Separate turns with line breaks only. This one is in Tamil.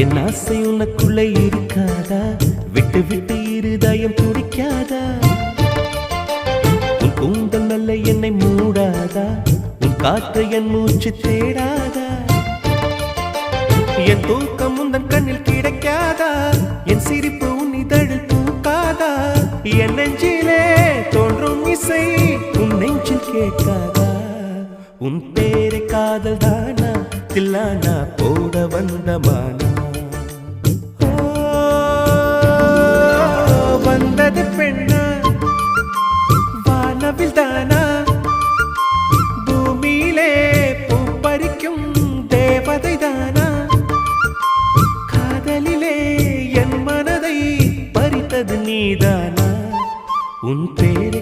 என் ஆசை உனக்குள்ளே இருக்காதா? விட்டு விட்டு இருதயம் துடிக்காதா? உன் கூந்தல் நல்ல என்னை மூடாதா? உன் காற்று என் மூச்சு தேடாதா? என் தூக்கம் உந்தன் கண்ணில் கிடைக்காதா? என் சிரிப்பு உன் இதழில் பூக்காதா? என் நெஞ்சிலே தோன்றும் இசை உன் நெஞ்சில் கேட்காதா? உன் பேரை காதல் தானா தில்லானா போட வந்த மானா? வந்தது பெண்ணா வானவில் தானா? பூமியிலே பூப்பறிக்கும் தேவதை தானா? காதலிலே என் மனதை பறித்தது நீதானா? உன் பேரை